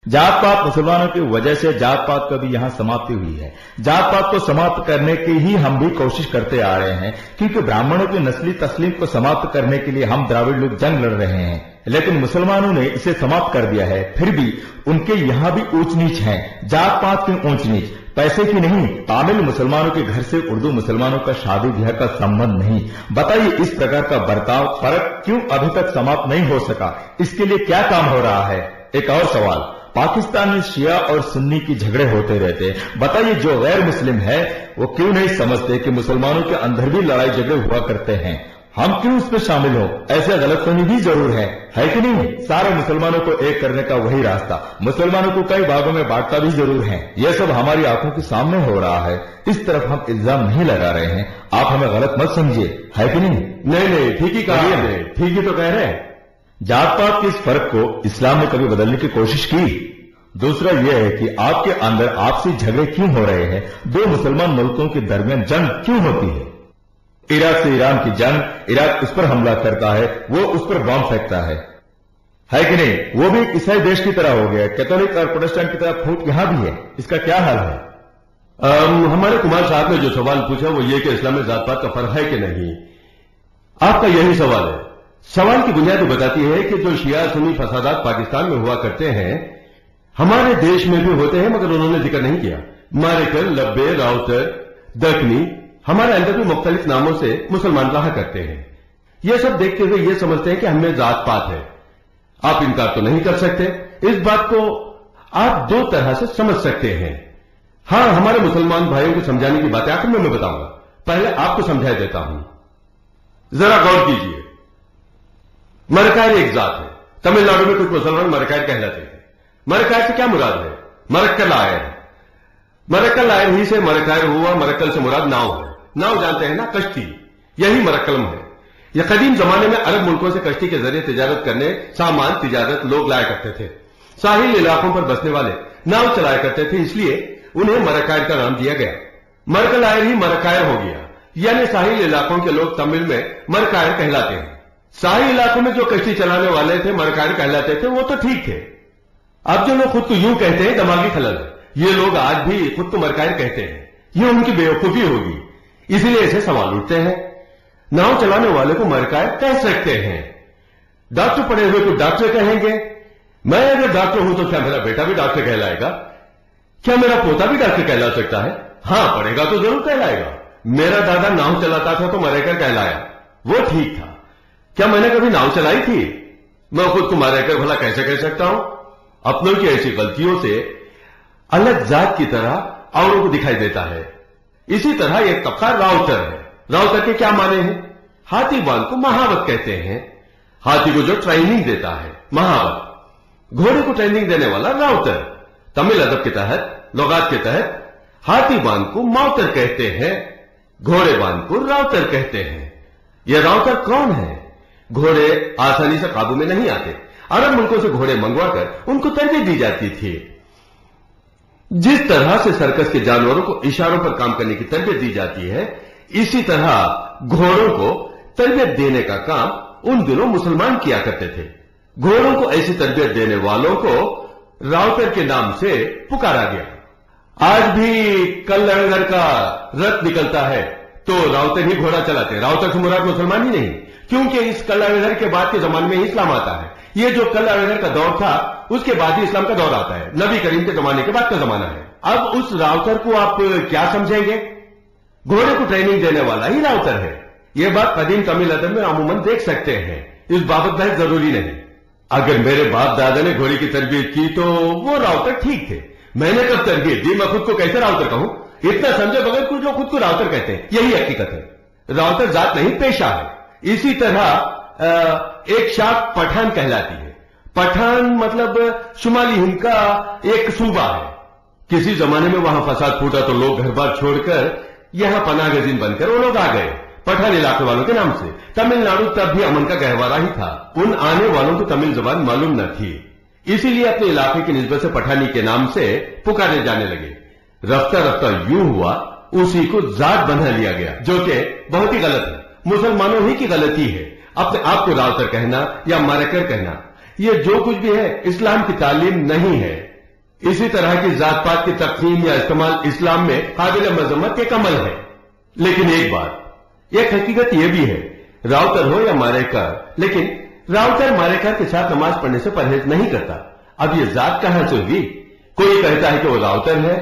जात पात मुसलमानों की वजह से जात पात का भी यहाँ समाप्ति हुई है। जात पात को समाप्त करने की ही हम भी कोशिश करते आ रहे हैं, क्योंकि ब्राह्मणों की नस्ली तस्लीम को समाप्त करने के लिए हम द्राविड़ लोग जंग लड़ रहे हैं, लेकिन मुसलमानों ने इसे समाप्त कर दिया है। फिर भी उनके यहाँ भी ऊंच नीच है। जात पात की ऊंच नीच पैसे की नहीं। तामिल मुसलमानों के घर से उर्दू मुसलमानों का शादी ब्याह का संबंध नहीं। बताइए इस प्रकार का बर्ताव फर्क क्यों अभी तक समाप्त नहीं हो सका? इसके लिए क्या काम हो रहा है? एक और सवाल, पाकिस्तान में शिया और सुन्नी की झगड़े होते रहते। बताइए जो गैर मुस्लिम है वो क्यों नहीं समझते कि मुसलमानों के अंदर भी लड़ाई झगड़े हुआ करते हैं? हम क्यों इसमें शामिल हो? ऐसे गलतफहमी भी जरूर है कि नहीं? सारे मुसलमानों को एक करने का वही रास्ता, मुसलमानों को कई भागों में बांटता भी जरूर है। यह सब हमारी आंखों के सामने हो रहा है। इस तरफ हम इल्जाम नहीं लगा रहे हैं, आप हमें गलत मत समझिए, है कि नहीं? नहीं, ठीक ही कहा है, ठीक ही तो कह रहे हैं। जात पात के इस फर्क को इस्लाम ने कभी बदलने की कोशिश की? दूसरा यह है कि आपके अंदर आपसी झगड़े क्यों हो रहे हैं? दो मुसलमान मुल्कों के दरमियान जंग क्यों होती है? इराक से ईरान की जंग, इराक उस पर हमला करता है, वो उस पर बम फेंकता है कि नहीं? वो भी एक ईसाई देश की तरह हो गया। कैथोलिक और प्रोटेस्टेंट की तरह फूट यहां भी है। इसका क्या हाल है? हमारे कुमार साहब ने जो सवाल पूछा वो ये कि इस्लाम में जात पात का फर्क है कि नहीं। आपका यही सवाल है। सवाल की बुनियाद बताती है कि जो शिया सुन्नी फसादात पाकिस्तान में हुआ करते हैं हमारे देश में भी होते हैं, मगर उन्होंने जिक्र नहीं किया। मारेकल, लब्बे, राउतर, दखनी, हमारे अंदर भी मुख्तलिफ नामों से मुसलमान रहा करते हैं। ये सब देखते हुए ये समझते हैं कि हमें जात पात है। आप इनकार तो नहीं कर सकते। इस बात को आप दो तरह से समझ सकते हैं। हां, हमारे मुसलमान भाइयों को समझाने की बातें आखिर में मैं बताऊंगा, पहले आपको समझा देता हूं। जरा गौर कीजिए। मरकायर एक जात है। तमिलनाडु में कुछ मुसलमान मरकायर कहलाते हैं। मरकायर से क्या मुराद है? मरक्कल आयर। मरक्कल आयर ही से मरकायर हुआ। मरक्कल से मुराद नाव है। नाव जानते हैं ना, कश्ती, यही मरक्कलम है। यह कदीम जमाने में अरब मुल्कों से कश्ती के जरिए तिजारत करने, सामान तिजारत लोग लाया करते थे। साहिल इलाकों पर बसने वाले नाव चलाया करते थे, इसलिए उन्हें मरकायर का नाम दिया गया। मरकल आयर ही मरकायर हो गया, यानी साहिल इलाकों के लोग तमिल में मरकायर कहलाते हैं। साहिल इलाकों में जो कश्ती चलाने वाले थे मरकायर कहलाते थे, वो तो ठीक थे। अब जो लोग खुद को यूं कहते हैं दिमागी खलल है। ये लोग आज भी खुद को मरकायर कहते हैं। ये उनकी बेवकूफी होगी, इसीलिए ऐसे सवाल उठते हैं। नाव चलाने वाले को मरकायर कह सकते हैं। डॉक्टर पढ़े हुए को डॉक्टर कहेंगे। मैं अगर डॉक्टर हूं तो क्या मेरा बेटा भी डॉक्टर कहलाएगा? क्या मेरा पोता भी डॉक्टर कहला सकता है? हां, पढ़ेगा तो जरूर कहलाएगा। मेरा दादा नाव चलाता था तो मरकर कहलाया, वो ठीक था। क्या मैंने कभी नाव चलाई थी? मैं खुद को मरकर भला कैसे कह सकता हूं? अपनों की ऐसी गलतियों से अलग जात की तरह औरों को दिखाई देता है। इसी तरह एक तबका राउतर है। राउतर के क्या माने हैं? हाथी बाल को महावत कहते हैं। हाथी को जो ट्रेनिंग देता है महावत। घोड़े को ट्रेनिंग देने वाला राउतर। तमिल अदब के तहत, लुगात के तहत हाथी बान को माउतर कहते हैं, घोड़े बान को राउतर कहते हैं। यह राउतर कौन है? घोड़े आसानी से काबू में नहीं आते। अरब मुल्कों से घोड़े मंगवाकर उनको तरबियत दी जाती थी। जिस तरह से सर्कस के जानवरों को इशारों पर काम करने की तरबियत दी जाती है, इसी तरह घोड़ों को तरबियत देने का काम उन दिनों मुसलमान किया करते थे। घोड़ों को ऐसी तरबियत देने वालों को राउतर के नाम से पुकारा गया। आज भी कल्लड़गर का रथ निकलता है तो राउतर ही घोड़ा चलाते। राउतर से मुराद मुसलमान ही नहीं, क्योंकि इस कल्लड़गर के बाद के जमाने में ही इस्लाम आता है। ये जो कल्लड़गर का दौर था उसके बाद ही इस्लाम का दौर आता है। नबी करीम के जमाने के बाद का जमाना है। अब उस राउतर को आप क्या समझेंगे? घोड़े को ट्रेनिंग देने वाला ही राउतर है। यह बात कदीम तमिल अदब में अमूमन देख सकते हैं। इस बाबत बहस जरूरी नहीं। अगर मेरे बाप दादा ने घोड़े की तरबियत की तो वो राउतर ठीक थे। मैंने कब तरबियत दी? मैं खुद को कैसे राउतर कहूं? इतना समझे बगैर कुछ लोग खुद को राउतर कहते हैं। यही हकीकत है। राउतर जात नहीं, पेशा है। इसी तरह एक शाख पठान कहलाती है। पठान मतलब शुमाली हिंद का एक सूबा है। किसी जमाने में वहां फसाद फूटा तो लोग घर बार छोड़कर यहां पनाह गजीन बनकर वो लोग आ गए पठान इलाके वालों के नाम से। तमिलनाडु तब भी अमन का गहवारा ही था। उन आने वालों को तमिल जबान मालूम न थी, इसीलिए अपने इलाके की निस्बत से पठानी के नाम से पुकारे जाने लगे। रफ्ता रफ्ता यूं हुआ उसी को जात बना लिया गया, जो कि बहुत ही गलत है। मुसलमानों ही की गलती है अपने आप को राउतर कहना या मरकर कहना। ये जो कुछ भी है इस्लाम की तालीम नहीं है। इसी तरह की जात पात की तकसीम या इस्तेमाल इस्लाम में काबिल मजम्मत के कमल है। लेकिन एक बात, एक हकीकत यह भी है, राउतर हो या मारेकार, लेकिन राउतर मारेकार के साथ नमाज पढ़ने से परहेज नहीं करता। अब ये जात कहां से हुई? कोई कहता है कि वो राउतर है,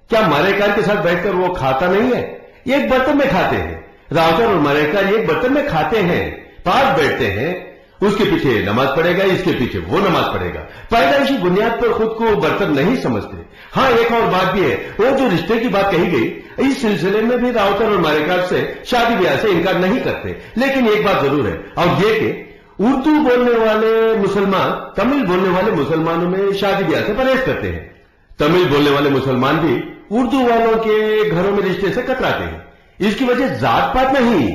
क्या मारेकार के साथ बैठकर वो खाता नहीं है? एक बर्तन में खाते हैं, राउतर और मारेकार एक बर्तन में खाते हैं, पास बैठते हैं, उसके पीछे नमाज पढ़ेगा, इसके पीछे वो नमाज पढ़ेगा। पैदाइशी बुनियाद पर खुद को बर्तन नहीं समझते। हाँ, एक और बात भी है, वो जो रिश्ते की बात कही गई, इस सिलसिले में भी राउतर और मारेकार से शादी ब्याह से इनकार नहीं करते। लेकिन एक बात जरूर है, और ये कि उर्दू बोलने वाले मुसलमान तमिल बोलने वाले मुसलमानों में शादी ब्याह से परहेज करते हैं। तमिल बोलने वाले मुसलमान भी उर्दू वालों के घरों में रिश्ते से कतराते हैं। इसकी वजह जात पात नहीं,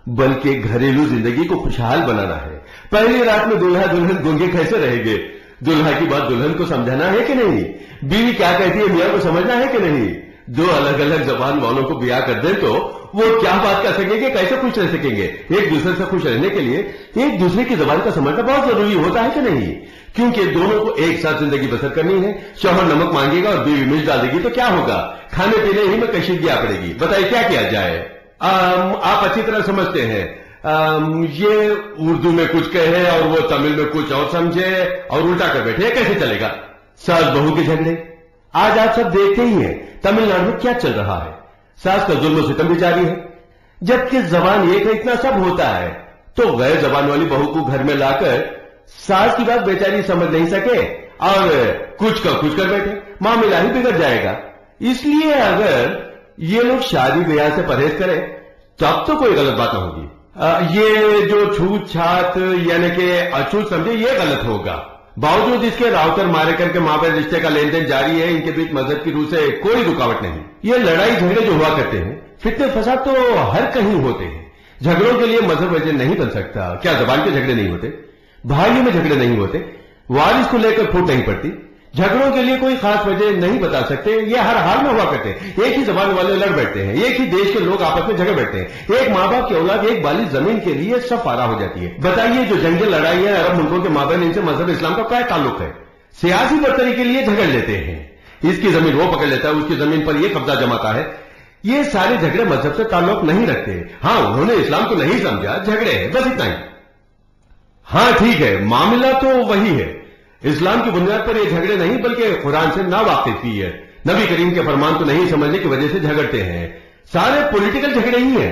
बल्कि घरेलू जिंदगी को खुशहाल बनाना है। पहली रात में दूल्हा दुल्हन गूंगे कैसे रहेंगे? दूल्हा की बात दुल्हन को समझाना है कि नहीं? बीवी क्या कहती है मियां को समझना है कि नहीं? दो अलग अलग जबान वालों को ब्याह कर दे तो वो क्या बात कर सकेंगे, कैसे खुश रह सकेंगे? एक दूसरे से खुश रहने के लिए एक दूसरे की जबान का समझना बहुत जरूरी होता है कि नहीं? क्योंकि दोनों को एक साथ जिंदगी बसर करनी है। शौहर नमक मांगेगा और बीवी मिर्च डाल देगी तो क्या होगा? खाने पीने ही में कशीदगी आ पड़ेगी। बताइए क्या किया जाए? आप अच्छी तरह समझते हैं, ये उर्दू में कुछ कहे और वो तमिल में कुछ और समझे और उल्टा कर बैठे, कैसे चलेगा? सास बहू के झगड़े आज आप सब देखते ही हैं तमिलनाडु में क्या चल रहा है। सास का जुल्म सितम भी जारी है, जबकि जबान एक है, इतना सब होता है तो गैर जबान वाली बहू को घर में लाकर सास की बात बेचारी समझ नहीं सके और कुछ का कुछ कर बैठे, मामला ही बिगड़ जाएगा। इसलिए अगर ये लोग शादी ब्याह से परहेज करें तब तो कोई गलत बात न होगी। ये जो छूत छात यानी कि अछूत समझे, ये गलत होगा। बावजूद इसके राउतर मारेकर के माबे रिश्ते का लेन देन जारी है, इनके बीच मजहब की रूह से कोई रुकावट नहीं। ये लड़ाई झगड़े जो हुआ करते हैं, फितने फसाद तो हर कहीं होते हैं। झगड़ों के लिए मजहब वजह नहीं बन सकता। क्या जबान के झगड़े नहीं होते? भाइयों में झगड़े नहीं होते? वारिस को लेकर फूट नहीं पड़ती? झगड़ों के लिए कोई खास वजह नहीं बता सकते, ये हर हाल में हुआ करते हैं। एक ही जबान वाले लड़ बैठते हैं, एक ही देश के लोग आपस में झगड़ बैठते हैं। एक माँ बाप की औलाद एक बाली जमीन के लिए सब फारा हो जाती है। बताइए जो जंगे लड़ाई है अरब मुल्कों के माबैन, इनसे मजहब इस्लाम का क्या ताल्लुक है? सियासी बर्तरी के लिए झगड़ लेते हैं, इसकी जमीन वो पकड़ लेता है, उसकी जमीन पर ये कब्जा जमाता है। ये सारे झगड़े मजहब से ताल्लुक नहीं रखते। हाँ, उन्होंने इस्लाम को नहीं समझा, झगड़े है, बस इतना ही। हाँ ठीक है, मामला तो वही है। इस्लाम की बुनियाद पर ये झगड़े नहीं बल्कि कुरान से नावाकिफी है। नबी करीम के फरमान को नहीं समझने की वजह से झगड़ते हैं। सारे पॉलिटिकल झगड़े ही हैं।